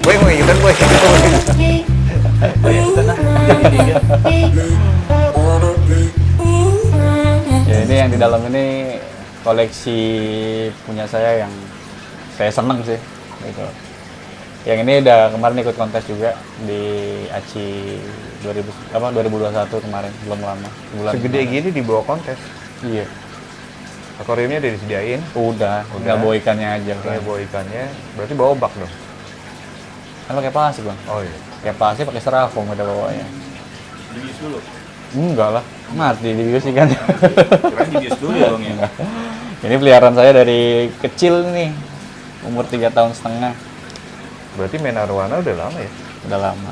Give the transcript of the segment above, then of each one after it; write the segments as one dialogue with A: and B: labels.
A: Boy mau ikutan boy.
B: Ya ini yang di dalam ini koleksi punya saya yang saya seneng sih gitu. Yang ini udah kemarin ikut kontes juga di ACI 2021 kemarin, belum lama.
A: Segede gini dibawa kontes.
B: Iya.
A: Akuariumnya udah disediain.
B: Udah bawa ikannya aja.
A: Tinggal bawa ikannya. Berarti bawa bak dong.
B: Kan pakai plastik bang.
A: Oh iya.
B: Pakai plastik, pakai styrofoam udah bawanya.
C: Dibius dulu.
B: Enggak lah, mati dibius ikannya.
C: Kirain dibius dulu ya bang ya.
B: Ini peliharaan saya dari kecil nih, umur 3,5 tahun.
A: Berarti main arwana udah lama ya?
B: Udah lama.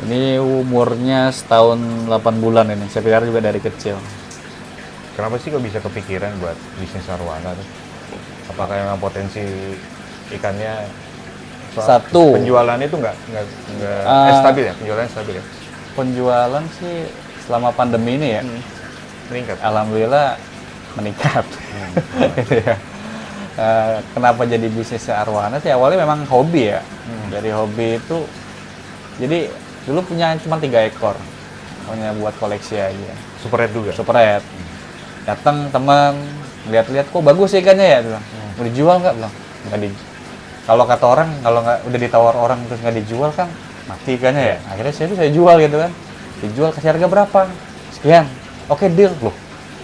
B: Ini umurnya setahun 8 bulan ini. Saya pelihara juga dari kecil.
A: Kenapa sih kok bisa kepikiran buat bisnis arwana tuh? Apakah memang potensi ikannya
B: Satu,
A: penjualannya itu nggak stabil ya? Penjualannya stabil ya?
B: penjualan sih selama pandemi ini ya,
A: Meningkat.
B: alhamdulillah meningkat. Gitu ya. Kenapa jadi bisnis arwana sih? Awalnya memang hobi ya. Dari hobi itu, jadi dulu punya cuma 3 ekor, hanya buat koleksi aja.
A: Super red juga?
B: Super red. Datang teman, lihat-lihat kok bagus ya ikannya ya, bilang. Mau dijual nggak? Bilang nggak di. Kalau kata orang, kalau nggak udah ditawar orang terus nggak dijual kan mati ikannya ya. Akhirnya saya jual gitu kan. Dijual kasih harga berapa? Sekian. Oke deal. Loh,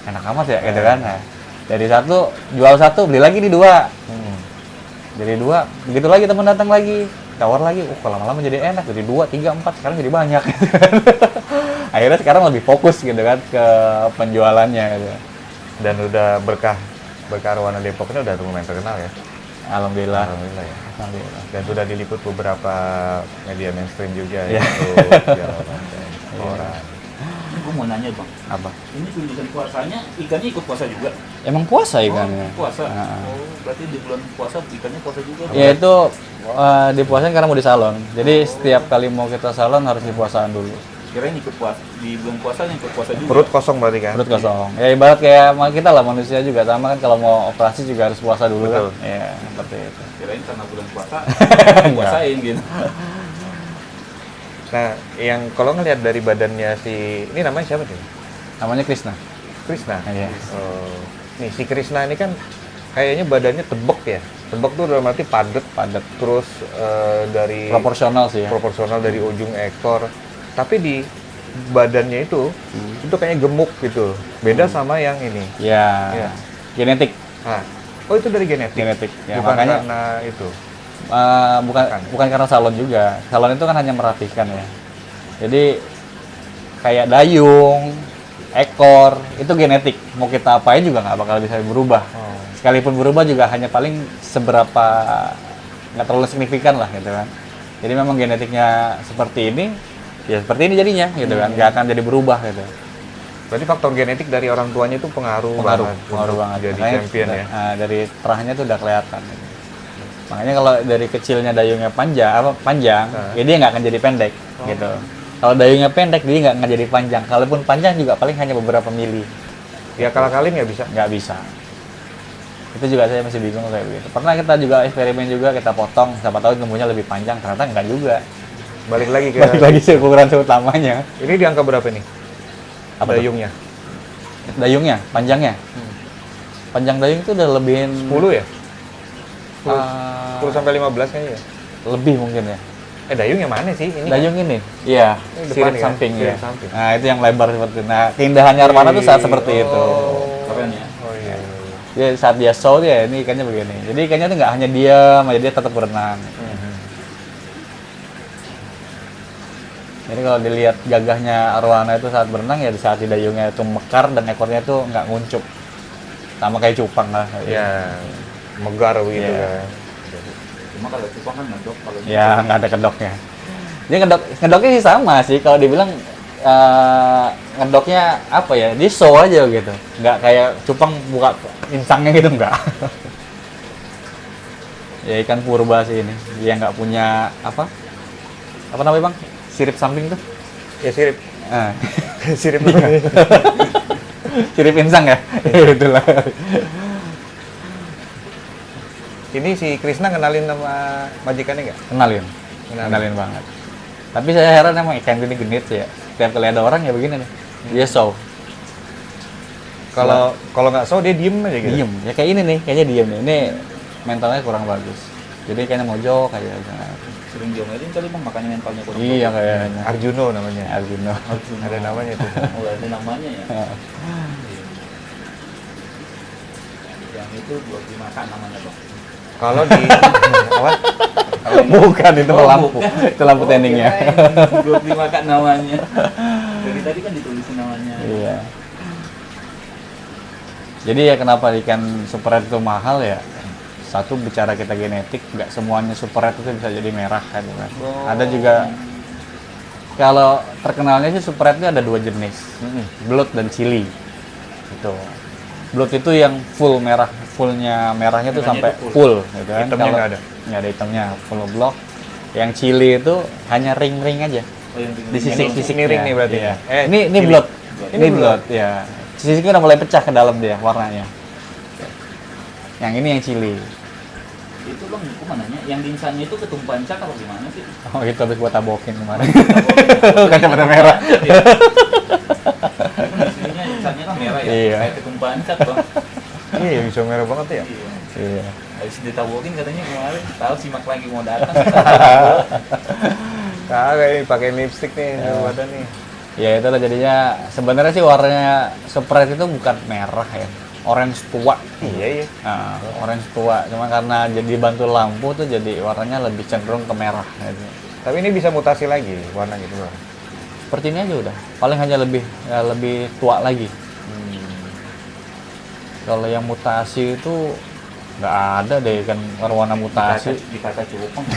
B: enak amat ya gitu kan. Nah, dari satu jual satu beli lagi di 2. Dari 2 begitu lagi teman datang lagi tawar lagi. Kalau lama-lama jadi enak, dari 2, 3, 4 sekarang jadi banyak. Akhirnya sekarang lebih fokus gitu kan ke penjualannya gitu.
A: Dan udah berkah arwana Depok ini udah lumayan terkenal ya?
B: Alhamdulillah.
A: Alhamdulillah ya.
B: Alhamdulillah.
A: Dan sudah diliput beberapa media mainstream juga
B: Ya.
A: ya. Segala macam. Orang.
C: Gue mau nanya bang,
B: Apa?
C: ini tunjukan puasanya ikannya ikut puasa juga?
B: Emang puasa ikannya?
C: Oh, puasa.
B: Nah.
C: Oh, berarti di bulan puasa ikannya puasa juga?
B: Ya itu dipuasain karena mau di salon. Jadi setiap kali mau kita salon harus dipuasaan dulu.
C: Kirain ikut puasa di bulan puasa ikut puasa juga.
A: Perut kosong berarti kan?
B: Perut kosong. Ya ibarat kayak kita lah manusia juga sama kan, kalau mau operasi juga harus puasa dulu.
A: Betul.
B: Kan? Ya seperti itu.
C: Kirain karena bulan puasa puasain gitu.
A: Nah, yang kalau ngelihat dari badannya si ini namanya siapa sih?
B: Namanya Krishna.
A: Krisna.
B: Iya.
A: Oh, nih si Krisna ini kan kayaknya badannya tebek ya. Tebek tuh dalam arti padat. Terus dari
B: Proporsional sih ya.
A: proporsional dari ujung ekor. Tapi di badannya itu kayaknya gemuk gitu. Beda sama yang ini.
B: Ya.
A: Iya.
B: Genetik.
A: Nah, oh itu dari genetik.
B: Genetik. Ya,
A: Bukan
B: makanya
A: karena itu.
B: bukan karena salon juga. Salon itu kan hanya merapikan ya. Jadi kayak dayung, ekor itu genetik. Mau kita apain juga nggak bakal bisa berubah.
A: Oh.
B: Sekalipun berubah juga hanya paling seberapa, nggak terlalu signifikan lah gitu kan. Jadi memang genetiknya seperti ini, ya seperti ini jadinya gitu kan. Nggak akan jadi berubah gitu.
A: Berarti faktor genetik dari orang tuanya itu pengaruh banget untuk
B: banget.
A: jadi
B: Makanya
A: champion ya.
B: dari terahnya tuh udah kelihatan. Gitu. Makanya kalau dari kecilnya dayungnya panjang, ya dia nggak akan jadi pendek gitu. Kalau dayungnya pendek, dia nggak jadi panjang. Kalaupun panjang juga paling hanya beberapa mili.
A: Ya kala-kali nggak bisa.
B: Nggak bisa. Itu juga saya masih bingung kayak begitu. Pernah kita juga eksperimen juga, kita potong, siapa tahu tumbuhnya lebih panjang, ternyata nggak juga.
A: Balik lagi ke
B: Balik lagi sih ukuran utamanya.
A: ini di angka berapa nih?
B: Apa tuh?
A: Dayungnya?
B: Dayungnya, panjangnya. Panjang dayung itu udah lebihin
A: 10 ya? 10,
B: Ah,
A: 10 sampai 15 kayaknya ya?
B: lebih mungkin ya.
A: Dayung yang mana sih? Ini
B: Dayung ini? Iya,
A: Ini depan
B: sirip
A: ya?
B: samping
A: Sirip
B: ya.
A: samping.
B: Nah, itu yang lebar seperti itu. Nah, keindahannya arwana tuh saat seperti itu.
C: Keren ya.
A: Oh iya.
B: Dia saat dia show dia ini ikannya begini. Jadi ikannya tuh nggak hanya diam, aja dia tetap berenang. Jadi kalau dilihat gagahnya arwana itu saat berenang ya di saat di dayungnya itu mekar dan ekornya itu nggak nguncup. Sama kayak cupang lah.
A: Ya, megar gitu
B: Iya.
A: kan.
C: Cuma kalau cupang kan ngedok kalau
B: Ya nggak ada kedoknya. Dia ngedoknya sih sama sih. Kalau dibilang ngedoknya apa ya? Dia show aja gitu. Nggak kayak cupang buka insangnya gitu nggak. Ya ikan purba sih ini. Dia nggak punya apa? Apa namanya bang? Sirip samping tuh?
A: Ya sirip.
B: Ah.
A: Sirip.
B: Sirip insang ya? Itulah.
A: Ini si Krisna kenalin sama majikannya nggak?
B: Kenalin.
A: Kenalin.
B: Kenalin banget. Tapi saya heran emang ikan gini genit ya. Setiap kali ada orang ya begini nih. Dia show.
A: Kalau nggak so dia diem aja gitu.
B: Diem. Ya kayak ini nih, kayaknya diem nih. Ini mentalnya kurang bagus. Jadi kayaknya mojok aja.
C: Sering diomelin kali bang, makanya mentalnya kurang.
B: Iya kayaknya.
A: Arjuno namanya.
B: Arjuno.
A: Ada namanya tuh.
C: Oh, ada namanya ya. Yang itu buat dimakan namanya bang.
A: Kalau di apa?
B: Bukan itu
C: Oh,
B: lampu.
C: bukan.
B: Itu lampu tendingnya.
C: Buat dimakan namanya. Dari tadi kan ditulisin namanya.
B: Iya. Jadi ya kenapa ikan super red itu mahal ya? Satu bicara kita genetik, nggak semuanya super red itu bisa jadi merah kan.
C: Oh.
B: Ada juga kalau terkenalnya sih super red itu ada 2 jenis, blood dan chili. Itu. Blood itu yang full merah, fullnya merahnya tuh
C: Merahnya
B: sampai
C: itu
B: full, gitu kan.
A: Hitamnya
B: Kalau
A: nggak ada?
B: nggak ada hitamnya, full block. Yang chili itu hanya ring-ring aja.
C: Oh, yang
B: Di sisik-sisik
A: ini ring nih berarti
B: Iya.
A: ya?
B: Ini
A: chili.
B: blood.
A: Ini
B: Ini blood, ya. Sisiknya udah mulai pecah ke dalam dia warnanya. Yang ini yang chili.
C: itu bang, aku mau nanya, yang dinsannya itu ketumpahan cat apa gimana sih?
B: Oh itu habis buat tabokin kemarin. Kacamata merah.
C: Aslinya dinsannya kan merah ya,
B: Iya.
C: kayak ketumpahan cat bang.
A: Iya bisa merah banget ya.
C: Iya.
B: Iya.
C: Habis ditabokin katanya kemarin, tahu simak lagi mau datang.
A: Kagak ini pakai lipstick nih badan nih.
B: Ya itu lah jadinya sebenarnya sih warnanya Sprite itu bukan merah ya. Orange tua.
A: Iya iya.
B: Nah, orange tua. Cuma karena jadi bantu lampu tuh jadi warnanya lebih cenderung ke merah gitu.
A: Tapi ini bisa mutasi lagi warna gitu loh.
B: Seperti ini aja udah. Paling hanya lebih tua lagi. Kalau yang mutasi itu nggak ada deh kan warna mutasi.
C: Dikata cupang.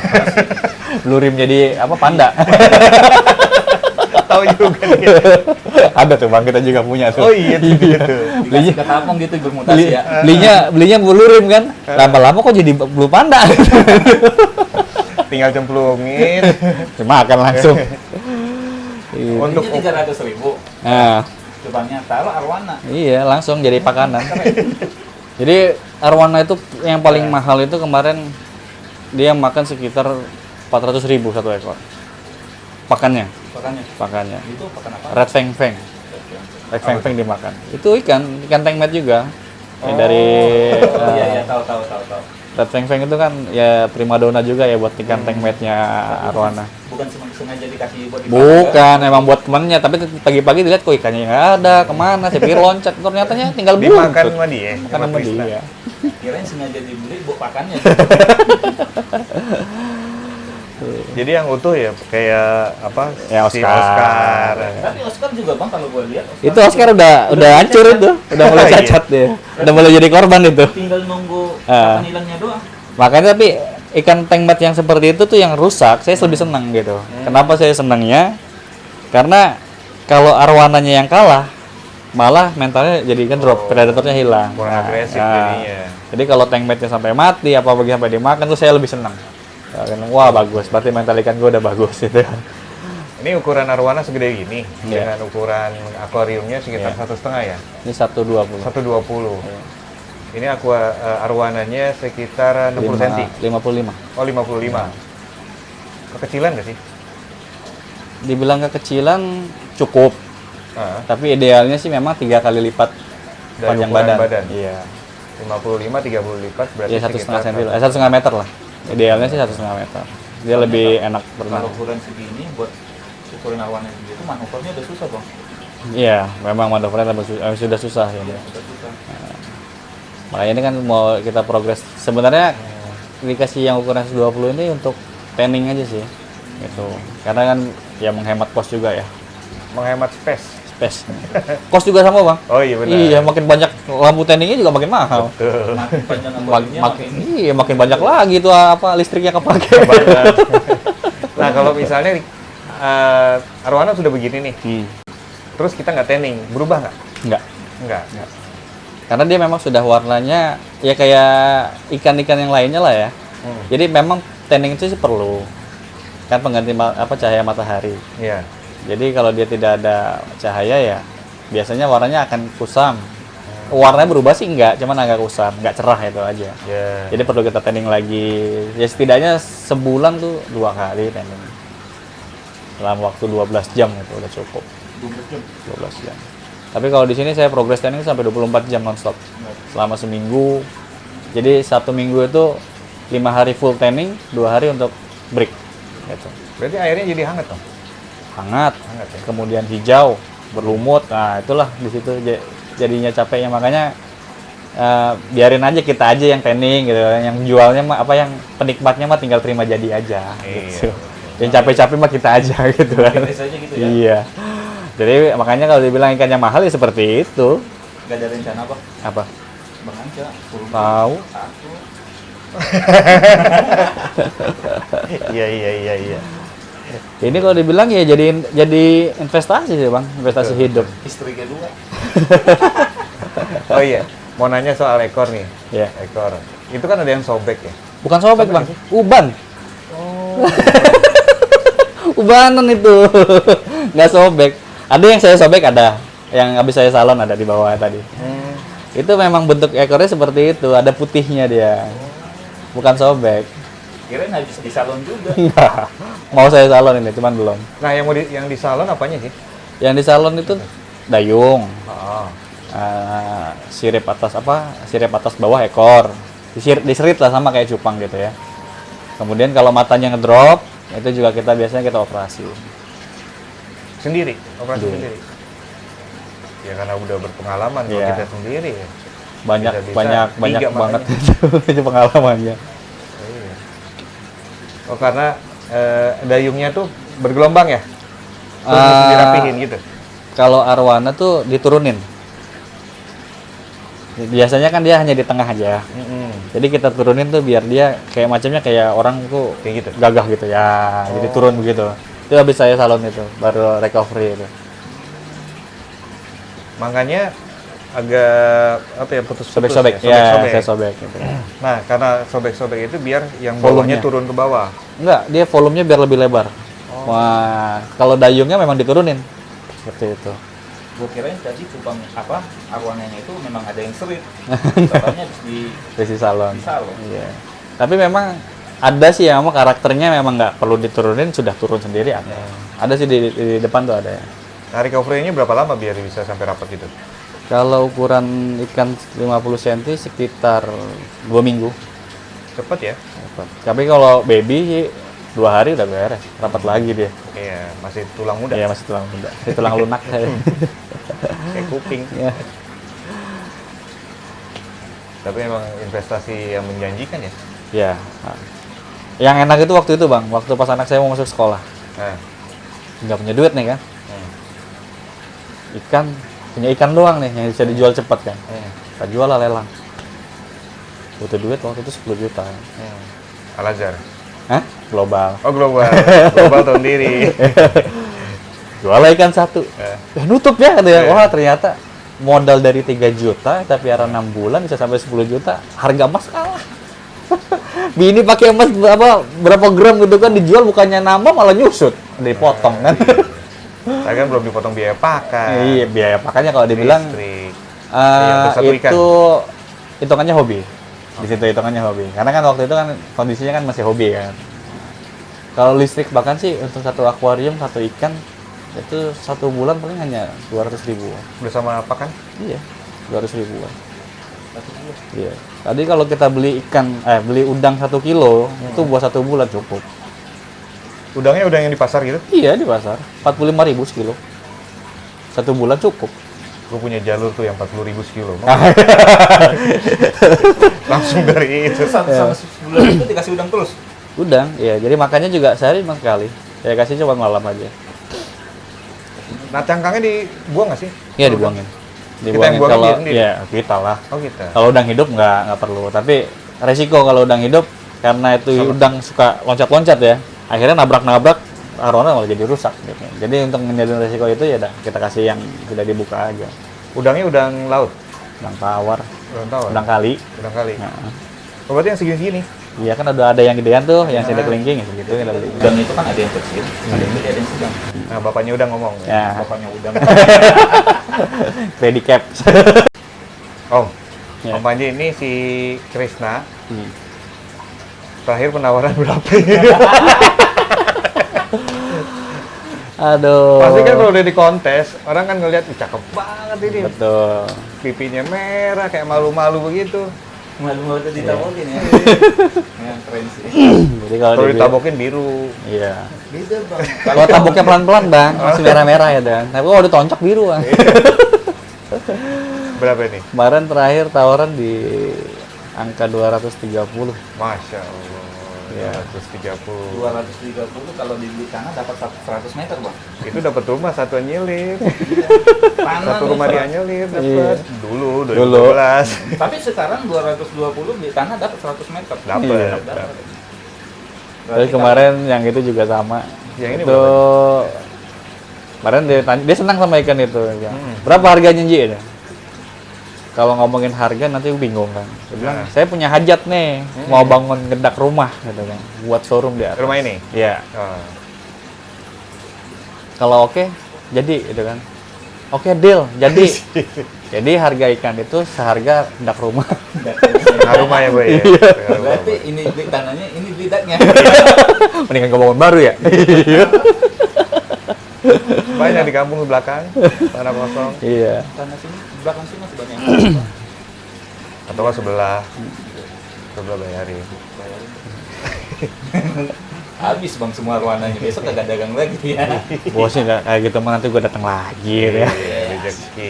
B: Blue rim jadi apa panda.
A: Tahu juga nih.
B: Ada tuh bang, kita juga punya tuh.
A: Oh iya tuh gitu.
C: Dikasih ketapong gitu bermutasi ya.
B: Belinya blue rim kan. Lama-lama kok jadi blue panda.
A: Tinggal cemplungin.
B: Cuma akan langsung.
A: Untuk
C: Ini 300.000.
B: Nah,
C: Cupangnya taruh arwana.
B: iya langsung jadi pakanan. Jadi arwana itu yang paling mahal itu kemarin dia makan sekitar 400.000 satu ekor. Pakannya.
C: Pakannya. Itu pakan apa?
B: Red Feng Feng. Red Feng Feng dimakan. Itu ikan tengmet juga. Ya, dari
C: Iya iya tahu.
B: Red Feng Feng itu kan ya primadona juga ya buat ikan tengmetnya arwana.
C: Bukan sengaja dikasih buat dimakan.
B: Bukan, emang buat temennya, tapi pagi-pagi dilihat kok ikannya nggak ada, kemana? Saya pikir loncat, ternyatanya tinggal
A: dimakan
B: buntut.
A: sama dia.
B: Makan sama
A: Krisna.
B: dia.
C: Kirain sengaja dibeli buat pakannya.
A: Jadi yang utuh ya kayak apa?
B: Ya,
A: si
B: Oscar.
A: Oscar.
C: Tapi Oscar juga bang kalau gue lihat.
B: Itu Oscar udah hancur itu, udah mulai
A: Iya.
B: cacat dia, udah mulai jadi korban itu.
C: Tinggal nunggu
B: Ah.
C: pakan hilangnya doang.
B: Makanya tapi ikan tengmet yang seperti itu tuh yang rusak, saya lebih senang gitu. Kenapa saya senangnya? Karena kalau arwananya yang kalah, malah mentalnya jadi kan drop, predatornya hilang.
A: Kurang agresif
B: nah.
A: jadinya.
B: Jadi kalau tankmetnya sampai mati, apa bagi sampai dimakan tuh saya lebih senang. Ya, karena, wah bagus, berarti mental ikan gue udah bagus gitu.
A: Ini ukuran arwana segede gini
B: Iya.
A: dengan ukuran akuariumnya sekitar
B: Iya.
A: 1,5 ya.
B: Ini 120.
A: 120. Ini arwananya sekitar 60 cm.
B: 55.
A: Oh 55. Kekecilan nggak sih?
B: Dibilang kekecilan cukup,
A: Ah,
B: tapi idealnya sih memang 3 kali lipat
A: dari
B: panjang
A: ukuran
B: badan.
A: badan.
B: Iya.
A: 55 30 lipat berarti
B: Ya 1,5
A: sekitar
B: cm, 1,5 meter lah. Idealnya sih 1,5 meter. Dia lebih enak
C: Kalau
B: berenang.
C: ukuran segini buat ukuran awannya segitu, manuvernya udah susah bang.
B: Iya, memang manuvernya sudah susah ya.
C: Udah susah.
B: Makanya ini kan mau kita progres. Sebenarnya dikasih yang ukuran 120 ini untuk tanning aja sih. Gitu. Karena kan ya menghemat kos juga ya.
A: menghemat space.
B: Space. Kos juga sama, Bang.
A: Oh iya benar.
B: Iya, makin banyak lampu tanningnya juga makin mahal.
A: Tuh.
C: Makin panjang
B: Makin,
C: akuariumnya makin
B: iya, makin banyak lagi tuh apa listriknya kepake.
A: Nah kalau misalnya arwana sudah begini nih, terus kita nggak tanning, berubah nggak?
B: Enggak.
A: Nggak.
B: Karena dia memang sudah warnanya ya kayak ikan-ikan yang lainnya lah ya. Jadi memang tanning itu sih perlu. Kan pengganti cahaya matahari.
A: Iya.
B: Jadi kalau dia tidak ada cahaya ya biasanya warnanya akan kusam. warnanya berubah sih enggak, cuman agak kusam, nggak cerah itu aja.
A: Ya.
B: Jadi perlu kita tanning lagi. Ya setidaknya sebulan tuh 2 kali tanning. Dalam waktu 12 jam itu udah cukup. 12 jam. Tapi kalau di sini saya progress tanning sampai 24 jam nonstop. Selama seminggu. Jadi 1 minggu itu 5 hari full tanning, 2 hari untuk break. Gitu.
A: Berarti airnya jadi hangat dong?
B: Hangat,
A: Hangat ya?
B: kemudian hijau, berlumut. Nah, itulah di situ jadinya capeknya. Makanya biarin aja kita aja yang tanning gitu. Yang jualnya mah yang penikmatnya mah tinggal terima jadi aja gitu. Yang capek-capek mah kita aja gitu kan.
C: Beres aja gitu ya.
B: Iya. Jadi makanya kalau dibilang ikannya mahal ya seperti itu.
C: Gak ada rencana apa?
B: Apa?
C: Bang Anca, suruh
B: Tahu.
C: satu.
A: Iya.
B: Ini kalau dibilang ya jadi investasi sih bang, investasi hidup.
C: Istri kedua.
A: Oh iya, mau nanya soal ekor nih.
B: Ya.
A: Ekor. Itu kan ada yang sobek ya?
B: Bukan sobek bang, uban.
A: Oh.
B: Ubanan itu, nggak sobek. Ada yang saya sobek ada, yang habis saya salon ada di bawah tadi. Itu memang bentuk ekornya seperti itu, ada putihnya dia. Bukan sobek.
C: Kirain habis di salon juga.
B: Enggak. Mau saya salon ini, cuman belum.
A: Nah, yang di salon apanya sih?
B: Yang di salon itu dayung,
A: Oh.
B: sirip atas bawah ekor. Diserit lah sama kayak cupang gitu ya. Kemudian kalau matanya ngedrop, itu juga biasanya kita operasi.
A: Sendiri, operasi
B: Sendiri.
A: sendiri. Ya karena udah berpengalaman kalau
B: Iya.
A: kita sendiri ya.
B: Banyak
A: Bisa-bisa
B: banyak
A: tiga
B: banget
A: makanya.
B: itu pengalamannya.
A: Oh, iya. Oh karena dayungnya tuh bergelombang ya? Terus mesti dirapihin gitu?
B: Kalau arwana tuh diturunin. Biasanya kan dia hanya di tengah aja. Jadi kita turunin tuh biar dia kayak macamnya kayak orang tuh
A: Kayak gitu?
B: gagah gitu ya. Jadi turun begitu. Itu habis saya salon itu, baru recovery itu.
A: Makanya agak apa ya putus-putus
B: Sobek-sobek.
A: ya?
B: Ya, saya sobek gitu.
A: Nah, karena sobek-sobek itu biar yang bawahnya
B: Volumenya.
A: turun ke bawah.
B: Enggak, dia volumenya biar lebih lebar. Wah, kalau dayungnya memang diturunin. Seperti itu.
C: Gue kirain tadi cupang arwananya itu memang ada yang serit. Katanya habis di
B: Besi salon.
C: salon.
B: Iya. Tapi memang ada sih yang memang karakternya memang nggak perlu diturunin, sudah turun sendiri ada. Ada sih di depan tuh ada.
A: Nah, recovery-nya berapa lama biar bisa sampai rapat gitu?
B: Kalau ukuran ikan 50 cm sekitar 2 minggu.
A: Cepet ya?
B: Tapi kalau baby sih 2 hari udah beres, rapat lagi dia.
A: Iya, masih tulang muda.
B: Iya masih tulang muda, masih tulang lunak saya.
A: Kayak kuping.
B: Iya.
A: Tapi memang investasi yang menjanjikan ya?
B: Iya. Nah. Yang enak itu waktu itu bang, waktu pas anak saya mau masuk sekolah,
A: Nah.
B: nggak punya duit nih kan, punya ikan doang nih yang bisa dijual cepat kan. Kita jual lah lelang. Butuh duit waktu itu 10 juta.
A: Al-Azhar.
B: Hah? Global.
A: Oh, global. Global tahun diri.
B: Jual lah ikan satu. Nutup ya katanya. Wah ternyata modal dari 3 juta tapi arah 6 bulan bisa sampai 10 juta. Harga emas kalah. Bini pakai emas berapa gram gitu kan dijual bukannya nambah malah nyusut. Dipotong kan.
A: Saya kan belum dipotong biaya pakan.
B: Iya, biaya pakannya kalau dibilang
A: listrik. Yang untuk satu ikan.
B: itu hitungannya hobi. Di situ hitungannya hobi. Karena kan waktu itu kan kondisinya kan masih hobi kan. Kalau listrik bahkan sih untuk satu akuarium, satu ikan itu 1 bulan paling hanya 200 ribu.
A: Bersama pakan?
B: Iya, 200 ribuan. Iya. Tadi kalau kita beli beli udang 1 kilo itu buat 1 bulan cukup.
A: Udangnya udang yang di pasar gitu?
B: Iya di pasar, 45.000 sekilo. 1 bulan cukup.
A: Gue punya jalur tuh yang 40.000 sekilo. Langsung dari itu.
C: Sama sebulan itu dikasih udang terus.
B: Udang, iya. Jadi makannya juga sehari 5 kali. Saya kasih cuma malam aja.
A: Nah, cangkangnya dibuang nggak sih?
B: Iya dibuangin.
A: yang buangin
B: Kalau
A: dia sendiri?
B: ya kita lah.
A: Oh gitu.
B: Kalau udang hidup nggak perlu. Tapi resiko kalau udang hidup karena itu udang suka loncat-loncat ya. Akhirnya nabrak-nabrak arwana malah jadi rusak gitu. Jadi untuk menghindari resiko itu ya kita kasih yang sudah dibuka aja.
A: Udangnya udang laut?
B: Udang tawar,
A: Udang tawar?
B: udang kali.
A: Udang kali?
B: Nah,
A: Oh, berarti yang segini-segini?
B: iya kan ada yang gedean tuh, yang sedang kelingking ya segitu kita beli.
C: Udang itu kan ada yang kecil, ada yang gede, ada yang sedang.
A: Nah, bapaknya udang ngomong.
B: Ya,
C: Bapaknya udang.
B: credit cap.
A: Om,
B: Ya.
A: Om Panji ini si Krisna
B: Hmm.
A: terakhir penawaran berapa?
B: Aduh.
A: Pasti kan kalau udah di kontes, orang kan ngeliat, "Ih, cakep banget ini.
B: Betul.
A: Pipinya merah, kayak malu-malu begitu.
C: Malu-malu tuh ditabokin ya. Yang keren sih.
B: Jadi kalau
A: Kalau
B: dibilang-
A: ditabokin biru.
B: Iya.
C: Beda bang.
B: Kalau taboknya pelan-pelan bang, masih merah-merah ya dan. Tapi kalau udah tonjok biru bang.
A: Berapa ini?
B: Kemarin terakhir tawaran di angka 230.
A: Masya Allah.
B: Iya.
A: 230.
C: 230 kalau dibeli tanah dapat 100 meter bang.
A: Itu dapat rumah satu anyelir.
C: Tanah
A: Satu
C: nih,
A: rumah di
C: Bang.
A: anyelir
B: Iya.
A: dapat. Dulu 2012.
C: Tapi sekarang 220 beli tanah dapat 100 meter.
A: Dapat.
B: Iya.
C: Dapat.
B: Tapi
C: Berarti
B: kemarin yang itu juga sama.
A: Yang ini
B: itu kemarin dia senang sama ikan itu. Ya. Berapa harganya Ji? Kalau ngomongin harga nanti bingung kan. Dia bilang,
A: Nah.
B: saya punya hajat nih, mau bangun gedak rumah gitu kan, buat showroom di atas.
A: Rumah ini?
B: Iya.
A: Oh.
B: Kalau oke, jadi gitu kan. Oke, deal, jadi. Jadi harga ikan itu seharga gedak rumah.
A: Nah, rumah ya, Boy. Ya?
C: Berarti ini beli tanahnya, ini beli daknya.
B: Mendingan gue bangun baru ya.
A: Banyak di kampung di belakang, tanah kosong.
B: Iya.
C: Tanah sini, belakang sini masih banyak.
A: Atau nggak sebelah. Sebelah bayarin.
C: Habis bang semua warnanya, besok kagak dagang lagi ya.
B: Bosnya nggak kayak gitu mah nanti gue datang lagi gitu ya.
A: Iya, rezeki.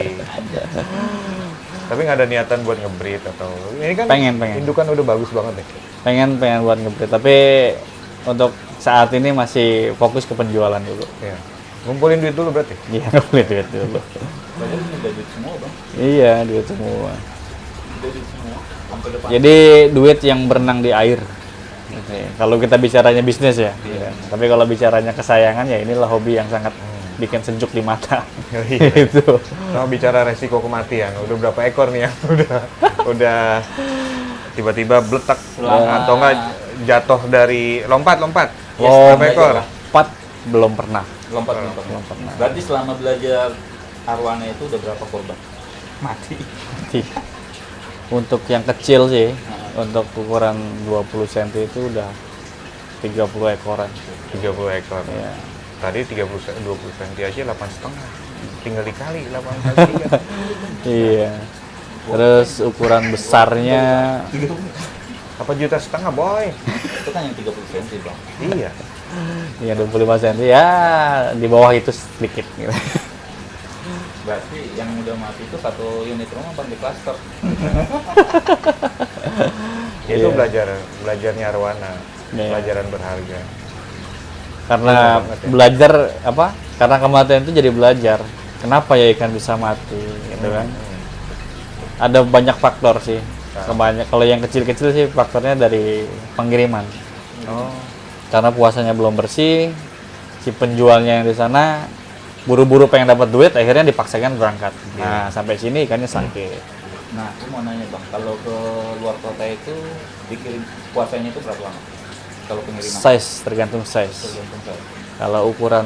A: Tapi nggak ada niatan buat ngebreed atau ini kan
B: Pengen.
A: indukan udah bagus banget deh.
B: Pengen buat ngebreed, tapi untuk saat ini masih fokus ke penjualan dulu.
A: Iya. Ngumpulin duit dulu berarti.
B: Iya, nggak boleh duit dulu.
C: Padahal ini udah duit semua bang,
B: Iya, duit semua.
C: udah duit semua. Sampai depan.
B: Jadi duit yang berenang di air. Gitu ya. Kalau kita bicaranya bisnis ya.
C: Iya.
B: Tapi kalau bicaranya kesayangan ya inilah hobi yang sangat bikin sejuk di mata.
A: Iya.
B: Itu.
A: Kalau bicara resiko kematian, udah berapa ekor nih yang udah tiba-tiba bletak
C: Selama-
A: atau enggak jatuh dari lompat.
C: Ya,
A: Berapa
C: selama
A: ekor?
C: itu,
B: Empat belum pernah.
C: Lompat.
B: Belum pernah.
C: Berarti selama belajar arwana itu udah berapa korban? Mati.
B: Untuk yang kecil sih, untuk ukuran 20 cm itu udah 30 ekoran.
A: 30 ekor.
B: Ya.
A: Tadi 20 cm aja 8,5. Tinggal dikali 8 kali 3.
B: Iya. Terus ukuran besarnya
A: Apa juta setengah, boy?
C: Itu kan yang 30 cm bang.
A: Iya.
B: ya 25 cm ya di bawah itu sedikit gitu.
C: Berarti yang udah mati itu satu unit rumah bang di klaster.
A: Itu
B: Iya.
A: belajarnya arwana.
B: Iya.
A: Pelajaran berharga.
B: Karena
A: Iya banget ya.
B: belajar apa? Karena kematian itu jadi belajar. Kenapa ya ikan bisa mati gitu kan? Ada banyak faktor sih. Kalau yang kecil-kecil sih faktornya dari pengiriman.
A: Oh.
B: Karena puasanya belum bersih, si penjualnya yang di sana buru-buru pengen dapat duit, akhirnya dipaksakan berangkat. Nah, sampai sini ikannya sakit.
C: Nah, aku mau nanya bang, kalau ke luar kota itu dikirim puasanya itu berapa lama? Kalau pengiriman?
B: Size tergantung size.
C: Tergantung saya.
B: Kalau ukuran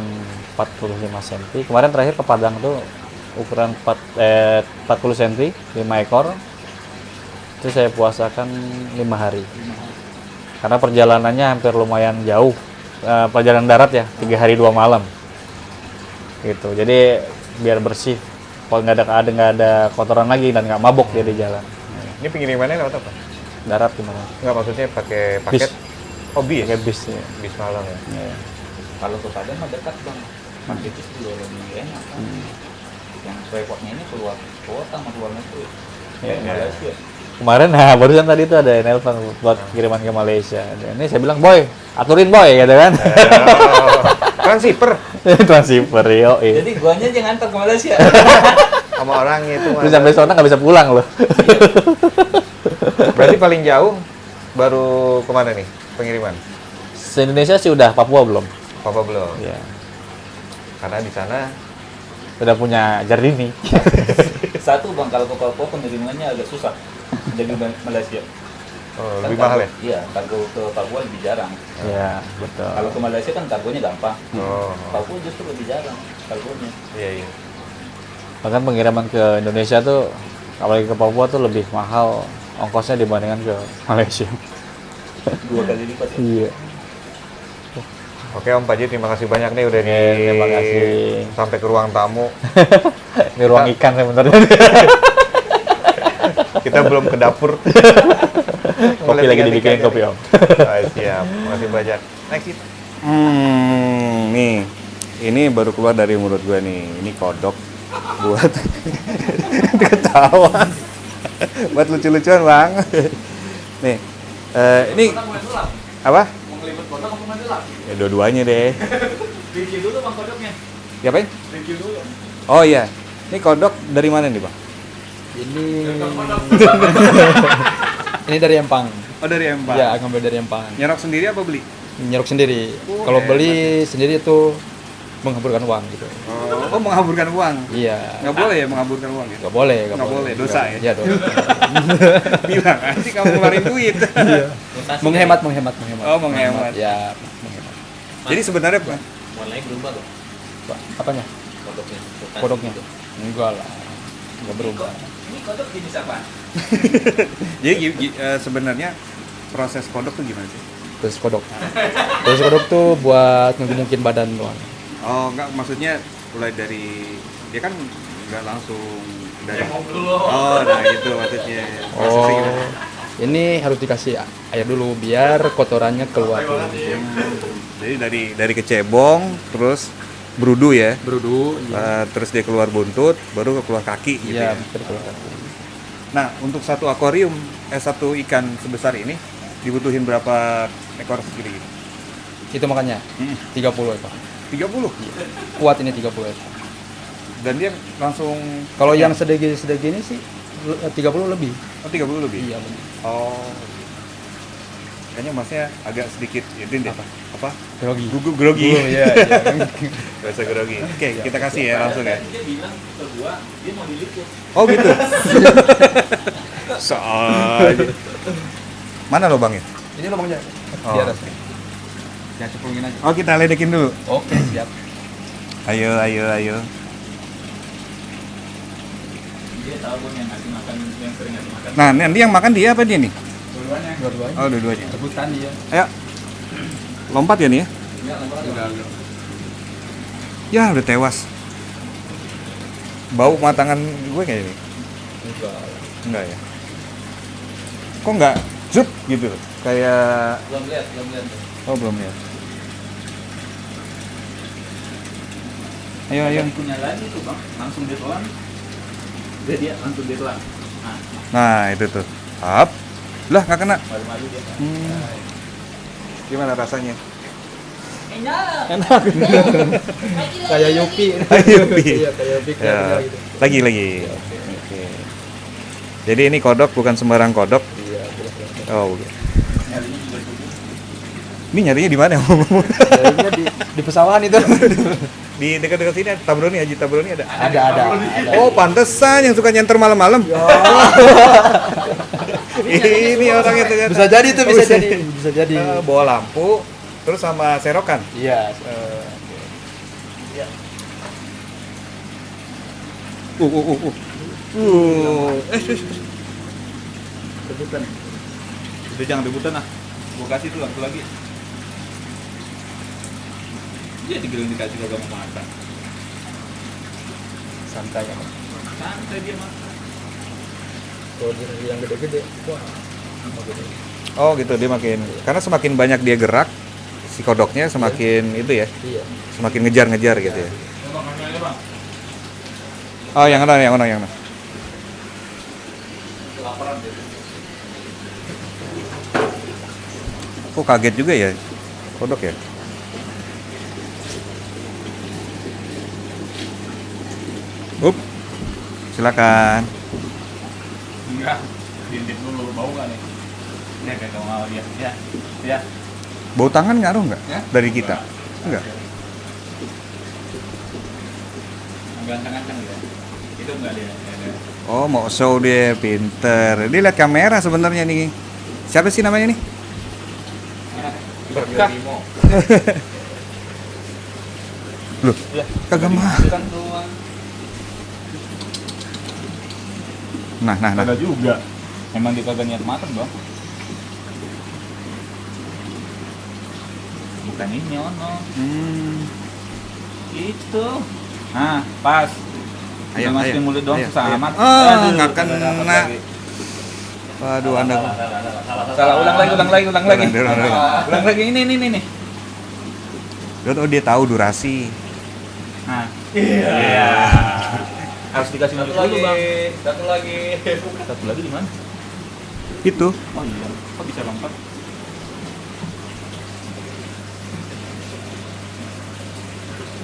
B: 45 cm, kemarin terakhir ke Padang tuh ukuran 40 cm, 5 ekor. Itu saya puasakan 5 hari. Karena perjalanannya hampir lumayan jauh. Perjalanan darat ya, 3 hari 2 malam. Gitu. Jadi biar bersih. Kalau nggak ada kotoran lagi dan nggak mabok dia di jalan.
A: Ini pengirimannya lewat apa?
B: Darat gimana?
A: Enggak, maksudnya pakai paket. Oh, bis.
B: Pakai bis ya.
A: Bis malam ya.
B: Iya.
C: Kalau ke Padang mah dekat bang, pakai bis juga lebih enak kan. Yang repotnya ini keluar kota sama luar negeri.
B: Iya,
C: Kayak Malaysia.
B: Kemarin barusan tadi tuh ada nelpon buat kiriman ke Malaysia. Dan ini saya bilang, "Boy, aturin boy," gitu kan.
A: Oh, transfer
B: Transfer yo.
C: Jadi guanya jangan antar ke Malaysia.
A: sama orangnya itu.
B: Terus sampai sana nggak bisa pulang loh.
A: Berarti paling jauh baru kemana nih pengiriman?
B: Se-Indonesia sih udah, Papua belum.
A: Papa belum.
B: Iya.
A: Karena di sana
B: Udah punya Jardini.
C: Satu bang, kalau ke Papua pengirimannya agak susah dari Malaysia. Kan
A: lebih mahal ya.
C: Iya, kargo ke Papua lebih jarang.
B: Iya, betul.
C: Kalau ke Malaysia kan kargonya gampang.
A: Oh,
C: Papua justru lebih jarang kargonya.
A: iya iya.
B: Bahkan pengiriman ke Indonesia tuh apalagi ke Papua tuh lebih mahal ongkosnya dibandingkan ke Malaysia.
C: 2 kali lipat ya?
B: Iya.
A: Oke Om Paji, terima kasih banyak nih udah
B: Terima kasih.
A: sampai ke ruang tamu.
B: Ini ruang ikan sebenarnya.
A: Kita belum ke dapur.
B: Kopi lagi dibikin kopi Om.
A: Siap, makasih banyak. Next it. Nih, ini baru keluar dari mulut gue nih. Ini kodok buat ketawa. Buat lucu-lucuan bang. Nih, ini apa?
C: Mau ngelipet kodok apa main delap?
A: Ya dua-duanya deh.
C: Review dulu bang kodoknya.
A: Diapain?
C: Review dulu.
A: Oh iya, ini kodok dari mana nih bang?
D: Ini ini dari Empang.
A: Oh dari Empang.
D: Ya, ngambil dari Empang.
A: Nyerok sendiri apa beli?
D: Nyeruk sendiri.
A: Oh,
D: Kalau
A: hebat.
D: beli sendiri itu menghamburkan uang gitu.
A: Oh mengaburkan uang?
D: Iya.
A: Nggak boleh ya mengaburkan uang ya?
D: Nggak boleh,
A: Nggak boleh, dosa ya?
D: Iya, dosa.
A: Bilang nanti kamu ngeluarin duit.
D: menghemat.
A: Oh, menghemat.
D: Ya, menghemat.
A: Jadi sebenarnya
C: Warnanya berubah loh
D: Pak, apanya?
C: kodoknya.
D: Kodoknya. Enggak lah. Enggak berubah.
C: Ini kodok jenis apa?
A: jadi sebenarnya proses kodok tuh gimana sih?
D: Terus kodok. Terus kodok tuh buat ngegemukin badan doang.
A: Oh enggak, maksudnya mulai dari dia kan nggak langsung dari.
C: dulu.
A: Oh nah itu maksudnya. Prosesnya
D: Oh.
A: gimana?
D: Ini harus dikasih air dulu biar kotorannya keluar dulu.
A: Jadi dari kecebong terus berudu ya.
D: Berudu, iya.
A: Terus dia keluar buntut, baru keluar kaki gitu
D: Iya,
A: ya.
D: betul.
A: Nah, untuk satu akuarium, satu ikan sebesar ini dibutuhin berapa ekor segini?
D: Itu makanya 30 ekor.
A: 30.
D: Kuat ini 30 ekor.
A: Dan dia langsung
D: Kalau yang sedegi ini sih 30 lebih.
A: oh, 30 lebih.
D: Iya, lebih.
A: Oh. Kayaknya masnya agak sedikit itu deh. Apa?
D: Grogi.
A: Grogi.
D: Iya.
A: Rasa grogi. Oke, kita kasih ya langsung ya.
C: Dia bilang ke gua dia mau diliput.
A: Oh, gitu. Soal. Mana lubangnya?
D: Ini lubangnya.
A: Oh.
D: Di atas. Ya ceplungin aja.
A: Oh, kita ledekin dulu.
D: Oke, siap.
A: Ayo.
C: Dia tahu gua yang ngasih makan yang sering ngasih makan.
A: Nah, nanti yang makan dia apa dia nih?
C: Duluannya.
D: Dua-duanya.
A: Oh, dua-duanya.
D: Rebutan dia.
A: Ayo. Lompat ya nih ya?
C: Enggak, lempar aja.
D: Udah.
A: Ya, udah tewas. Bau matangan gue kayak ini. Enggak ya? Kok enggak zup gitu? Kayak
C: Belum lihat.
A: oh belum ya. Ayo.
C: Yang punya lagi tuh bang, langsung ditelan. Dia langsung ditelan. Nah,
A: Nah, itu tuh. Up. Lah, nggak kena.
C: malu-malu dia.
A: Gimana rasanya?
C: Enak.
D: Kayak Yupi.
A: Yupi.
D: Iya, kayak Yupi
A: Ya.
D: kayak gitu.
A: Lagi. Oke. Jadi ini kodok bukan sembarang kodok.
D: Iya, benar.
A: Oh, bukan.
C: Nyarinya juga tubuh.
A: Ini nyarinya di mana?
D: Jadinya di pesawahan itu.
A: Di dekat-dekat sini ada Tabroni, Haji Tabroni ada.
D: Ada.
A: Oh, pantesan yang suka nyenter malam-malam. Ini orangnya ternyata.
D: Bisa jadi tuh,
A: Oh,
D: bisa jadi.
A: Bawa lampu, terus sama serokan.
D: Iya.
C: Rebutan. Udah jangan rebutan ah. Gua kasih tuh satu lagi. Dia dibilang dikasih kagak mau makan.
D: Santai ya.
C: Santai dia makan.
D: Kalau yang gede-gede, wah.
A: Oh gitu, dia makin karena semakin banyak dia gerak si kodoknya semakin itu ya,
D: Iya.
A: semakin ngejar-ngejar gitu ya.
C: Bang, aja bang.
A: Oh yang mana?
C: Laparan dia.
A: Kok kaget juga ya kodok ya? Silakan.
C: Enggak. Diintip dulu bau nggak nih? Dia kagak mau dia. Ya.
A: Bau tangan ngaruh nggak
C: Ya?
A: dari kita? Enggak.
C: Ganteng-ganteng dia. Itu enggak dia.
A: Oh mau show dia, pinter. Dia lihat kamera sebenarnya nih. Siapa sih namanya nih?
C: Berkah.
A: Loh, kagak mah.
C: Kan doang.
A: Nah.
C: Ada juga. Emang dia kagak niat mateng bang. Bukan ini ono. Itu. Nah, pas.
A: Ayo,
C: Masukin
A: ayo,
C: mulut doang
A: ayo,
C: susah
A: ayo.
C: amat.
A: Ah,
C: Aduh,
A: nggak kena.
C: dapat lagi.
A: Waduh, Anda.
C: Salah, ulang lagi.
A: Ulang lagi.
C: Ulang lagi ini.
A: Oh, dia tahu durasi.
C: Nah. Iya. Harus dikasih mulut dulu, Bang.
B: Satu lagi.
C: Satu lagi di mana?
A: Itu.
C: Oh iya. Kok bisa lompat?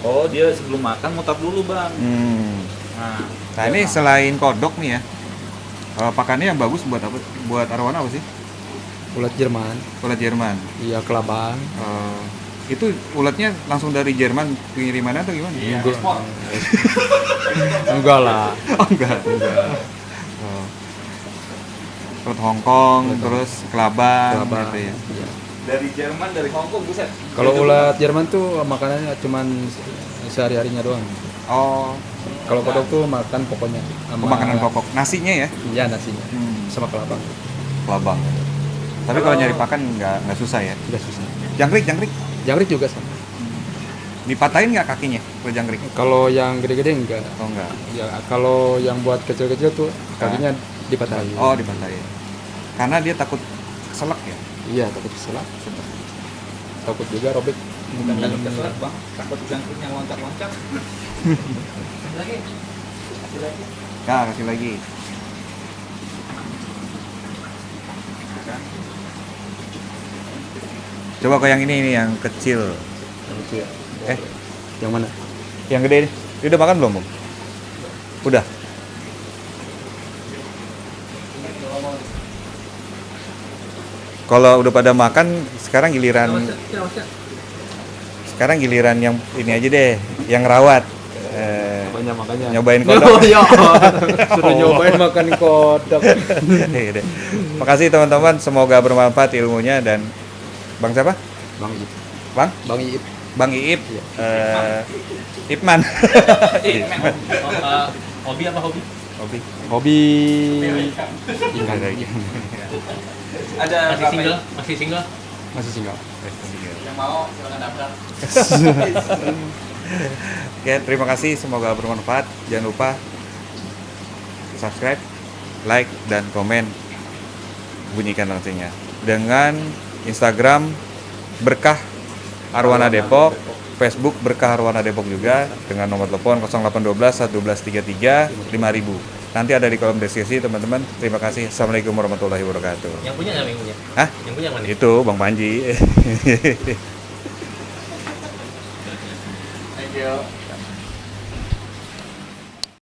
C: Oh, dia sebelum makan mutab dulu, Bang. Nah,
A: Nah, ini selain kodok nih ya. Pakannya yang bagus buat apa? Buat arwana apa sih?
D: Ulat Jerman.
A: Ulat Jerman.
D: Iya, kelabang.
A: Itu ulatnya langsung dari Jerman pengirimannya atau gimana?
C: Iya,
D: Enggak.
C: ekspor.
D: Enggak lah.
A: Oh, enggak. Oh. Ulat Hongkong, terus kelabang,
D: Kelabang.
A: gitu ya.
D: Iya.
C: Dari Jerman, dari Hongkong, buset.
D: Kalau ulat Jerman tuh makanannya cuman sehari-harinya doang.
A: Oh,
D: Kalau kodok tuh makan pokoknya. Sama-
A: makanan pokok. Nasinya ya?
D: Iya, nasinya. Sama kelabang.
A: Kelabang. Tapi kalau nyari pakan nggak susah ya.
D: Udah susah.
A: Jangkrik.
D: Jangkrik juga sama.
A: Dipatahin nggak kakinya kalau jangkrik?
D: Kalau yang gede-gede enggak.
A: Oh enggak.
D: Ya, kalau yang buat kecil-kecil tuh kakinya dipatahin.
A: Oh dipatahin. Karena dia takut keselak ya.
D: Iya, takut keselak. Takut juga robek.
C: Bukan takut keselak, Bang. Takut jangkriknya loncat-loncat.
A: Ya kasih lagi. Coba ke yang ini yang kecil. Eh,
D: Yang mana?
A: yang gede ini. Dia udah makan belum, Bang? Udah. Kalau udah pada makan, sekarang giliran yang ini aja deh, yang rawat.
D: Makanya.
A: Nyobain kodok.
D: Ya, sudah nyobain makan kodok.
A: Iya deh. Makasih teman-teman, semoga bermanfaat ilmunya dan Bang siapa?
D: Bang Iip.
A: Bang?
D: Bang Iip.
A: Bang Iip.
D: Iya.
A: Ipman.
C: Hobi apa hobi?
A: Hobi.
D: Hobi ikan.
C: Ada
B: Masih single? Masih single?
D: Masih single.
C: yang mau silakan daftar.
A: Oke, terima kasih, semoga bermanfaat. Jangan lupa subscribe, like, dan komen. Bunyikan loncengnya. Dengan Instagram Berkah Arwana Depok, Facebook Berkah Arwana Depok juga, dengan nomor telepon 0812 1233 5000. Nanti ada di kolom deskripsi teman-teman. Terima kasih. Assalamualaikum warahmatullahi wabarakatuh.
B: Yang punya nggak yang punya?
A: Hah?
B: Yang punya mana?
A: Itu Bang Panji.
C: Thank you.